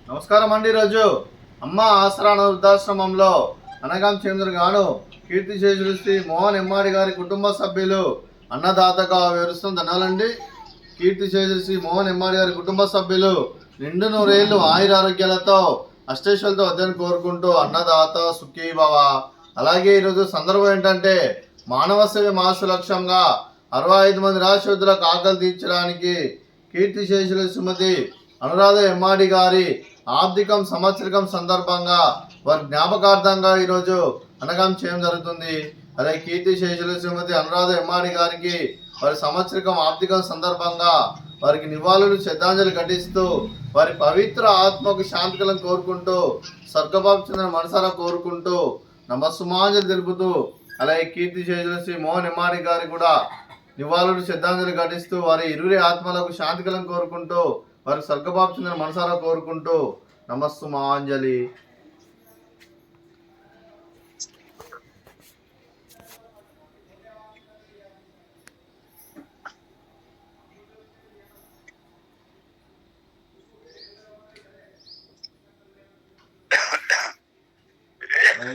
నమస్కారం అండి. ఈరోజు అమ్మ ఆసరా వృద్ధాశ్రమంలో అనగాం చంద్ర గాను కీర్తిశేషులు శ్రీ మోహన్ ఎమ్మాడి గారి కుటుంబ సభ్యులు అన్నదాతగా వివరిస్తున్న ధనాలండి. కీర్తిశేషులు శ్రీ మోహన్ ఎమ్మాడి గారి కుటుంబ సభ్యులు నిండు నూరేళ్లు ఆయురారోగ్యాలతో అష్టేశ్వలతో వద్దని కోరుకుంటూ అన్నదాత సుఖీ భవ. అలాగే ఈరోజు సందర్భం ఏంటంటే మానవ సేవ మాస లక్ష్యంగా 65 మంది నిరాశ్రితులకు ఆకలి తీర్చడానికి కీర్తిశేషులు శ్రీమతి అనురాధ ఎమ్మాడి గారి ఆర్థికం సంవత్సరికం సందర్భంగా వారి జ్ఞాపకార్థంగా ఈరోజు అనగాం చేయడం జరుగుతుంది. అలాగే కీర్తిశేషులు శ్రీమతి అనురాధ ఎమ్మాడి గారికి వారి సంవత్సరికం ఆర్థికం సందర్భంగా వారికి నివాళులు శ్రద్ధాంజలి ఘటిస్తూ వారి పవిత్ర ఆత్మకు శాంతికలను కోరుకుంటూ స్వర్గబాబు చెందిన మనసారా కోరుకుంటూ నమస్సుమాంజలి తెలుపుతూ అలాగే కీర్తిశేషులు శ్రీ మోహన్ ఎమ్మాడి గారి కూడా నివాళులు శ్రద్ధాంజలి ఘటిస్తూ వారి ఇరువురి ఆత్మలకు శాంతికలను కోరుకుంటూ వారి స్వర్గబాబు చెందిన మనసారా కోరుకుంటూ నమస్సుమాంజలి.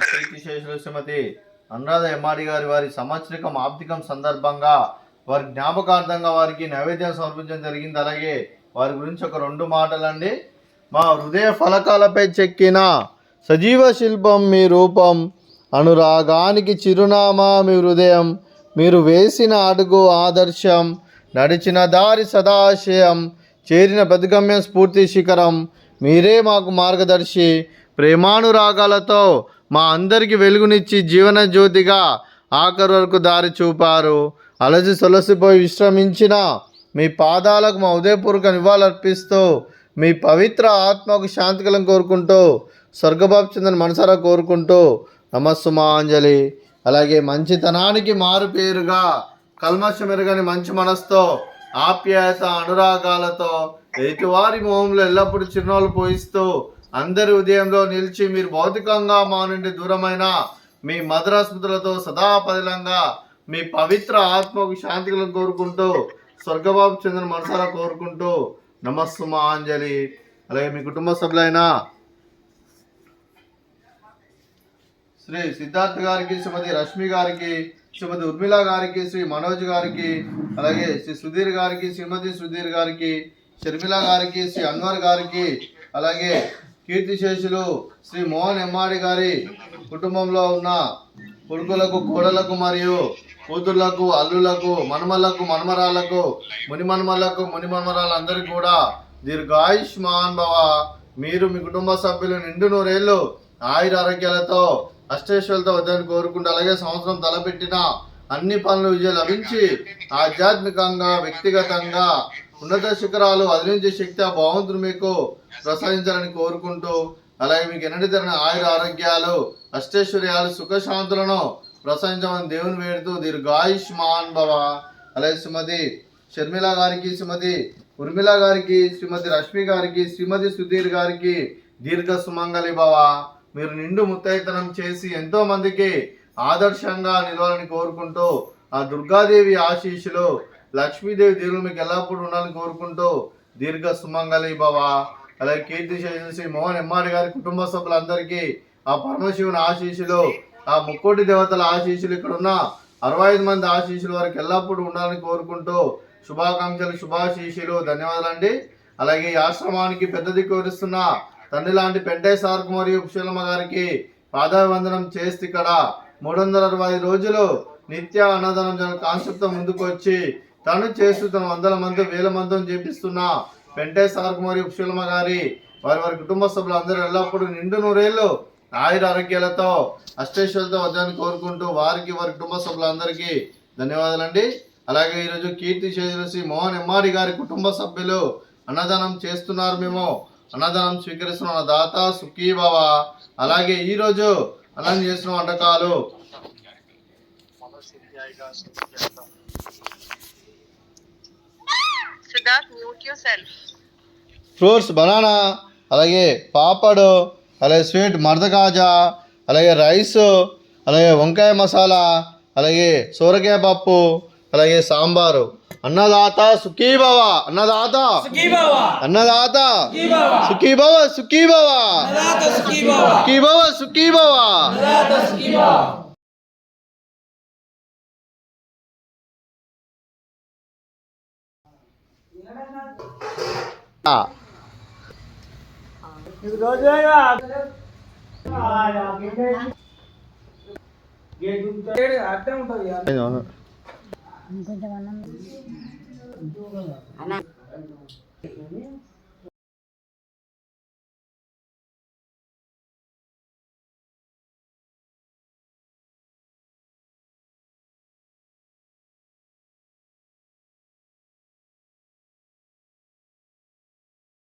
కీర్తిశేషులు శ్రీమతి అనురాధ ఎమ్మాడి గారి వారి సంవత్సరికం ఆర్థికం సందర్భంగా వారి జ్ఞాపకార్థంగా వారికి నైవేద్యం సమర్పించడం జరిగింది. అలాగే వారి గురించి ఒక 2 మాటలండి. మా హృదయ ఫలకాలపై చెక్కిన సజీవ శిల్పం మీ రూపం, అనురాగానికి చిరునామా మీ హృదయం, మీరు వేసిన అడుగు ఆదర్శం, నడిచిన దారి సదాశయం, చేరిన ప్రతిగమ్యం స్ఫూర్తి శిఖరం, మీరే మాకు మార్గదర్శి, ప్రేమానురాగాలతో మా అందరికీ వెలుగునిచ్చి జీవన జ్యోతిగా ఆఖరి వరకు దారి చూపారు. అలసి సొలసిపోయి విశ్రమించిన మీ పాదాలకు మా ఉదయపూర్వక నివాళులర్పిస్తూ మీ పవిత్ర ఆత్మకు శాంతికలను కోరుకుంటూ స్వర్గబాబు చెందిన మనసారా కోరుకుంటూ నమస్సుమాంజలి. అలాగే మంచితనానికి మారు పేరుగా కల్మషం ఎరగని మంచి మనసుతో ఆప్యాయత అనురాగాలతో ఎదుటివారి మోహంలో ఎల్లప్పుడూ చిరునవ్వులు పోయిస్తూ అందరి ఉదయంలో నిలిచి మీరు భౌతికంగా మా నుండి దూరమైన మీ మధుర స్మృతులతో సదాపదిలంగా మీ పవిత్ర ఆత్మకు శాంతికలను కోరుకుంటూ స్వర్గబాబు చెందిన మనసారా కోరుకుంటూ నమస్సుమాంజలి. అలాగే మీ కుటుంబ సభ్యులైన శ్రీ సిద్ధార్థ్ గారికి, శ్రీమతి రష్మి గారికి, శ్రీమతి ఉర్మిళ గారికి, శ్రీ మనోజ్ గారికి, అలాగే శ్రీ సుధీర్ గారికి, శ్రీమతి సుధీర్ గారికి, షర్మిల గారికి, శ్రీ అన్వర్ గారికి, అలాగే కీర్తిశేషులు శ్రీ మోహన్ ఎమ్మాడి గారి కుటుంబంలో ఉన్న కొడుకులకు, కోడలకు మరియు కూతుర్లకు, అల్లులకు, మనమలకు, మనమరాలకు, మునిమన్మలకు, మునిమన్మరాలందరికీ కూడా దీర్ఘాయుష్మాన్ భవ. మీరు మీ కుటుంబ సభ్యులు నిండు నూరేళ్లు ఆయుర ఆరోగ్యాలతో అష్టేశ్వరులతో వద్దని కోరుకుంటూ అలాగే సంవత్సరం తలపెట్టిన అన్ని పనులు విజయం లభించి ఆధ్యాత్మికంగా వ్యక్తిగతంగా ఉన్నత శిఖరాలు అధినించే శక్తి ఆ భగవంతుడు మీకు ప్రసాదించాలని కోరుకుంటూ అలాగే మీకు ఎన్నటి తరిన ఆయుర ఆరోగ్యాలు అష్టైశ్వర్యాలు సుఖశాంతులను ప్రసాదించమని దేవుని వేడుతూ దీర్ఘాయుష్మాన్ భవ. అలాగే శ్రీమతి షర్మిల గారికి, శ్రీమతి ఉర్మిళ గారికి, శ్రీమతి రష్మి గారికి, శ్రీమతి సుధీర్ గారికి దీర్ఘ సుమంగళి భవ. మీరు నిండు ముత్తైతనం చేసి ఎంతో మందికి ఆదర్శంగా నిలవాలని కోరుకుంటూ ఆ దుర్గాదేవి ఆశీస్సులు లక్ష్మీదేవి దేవులు మీకు ఎల్లప్పుడూ ఉండాలని కోరుకుంటూ దీర్ఘ సుమంగళి భవ. అలాగే కీర్తిశేషులు శ్రీ మోహన్ ఎమ్మాడి గారి కుటుంబ సభ్యులందరికీ ఆ పరమశివుని ఆశీస్సులు, ఆ ముక్కోటి దేవతల ఆశీస్సులు, ఇక్కడ ఉన్న 65 మంది ఆశీస్సులు వారికి ఎల్లప్పుడూ ఉండాలని కోరుకుంటూ శుభాకాంక్షలు, శుభాశీస్సులు, ధన్యవాదాలండి. అలాగే ఈ ఆశ్రమానికి పెద్ద దిక్కు వరిస్తున్న తండ్రి లాంటి పెంటే సార్కు మరియు పుష్పలమ్మ గారికి పాదాభివందనం చేస్తే ఇక్కడ 365 రోజులు నిత్య అన్నదానం కాన్సెప్ట్తో ముందుకు వచ్చి తను చేస్తూ తన 100 మంది 1000 మందిని చేపిస్తున్న పెంటే సార్కు మరియు పుష్పలమ్మ గారి వారి కుటుంబ సభ్యులు అందరూ ఎల్లప్పుడూ నిండు నూరేళ్లు ఆయుర ఆరోగ్యాలతో అష్టైశ్వర్యాలతో వద్దని కోరుకుంటూ వారికి వారి కుటుంబ సభ్యులందరికీ ధన్యవాదాలండి. అలాగే ఈరోజు కీర్తిశేషులు శ్రీ మోహన్ ఎమ్మాడి గారి కుటుంబ సభ్యులు అన్నదానం చేస్తున్నారు. మేము అన్నదానం స్వీకరిస్తున్న దాత సుఖీ భవ. అలాగే ఈరోజు అన్నం చేస్తున్న వంటకాలు ఫ్రూట్స్ బనానా, అలాగే పాపడు, అలాగే స్వీట్ మర్దకాజా, అలాగే రైస్, అలాగే వంకాయ మసాలా, అలాగే సోరకాయ పప్పు, అలాగే సాంబారు. అన్నదాత సుఖీభవ, అన్నదాత అన్నదాత సుఖీభవ, సుఖీభవ సుఖీభవ, సుఖీభవ.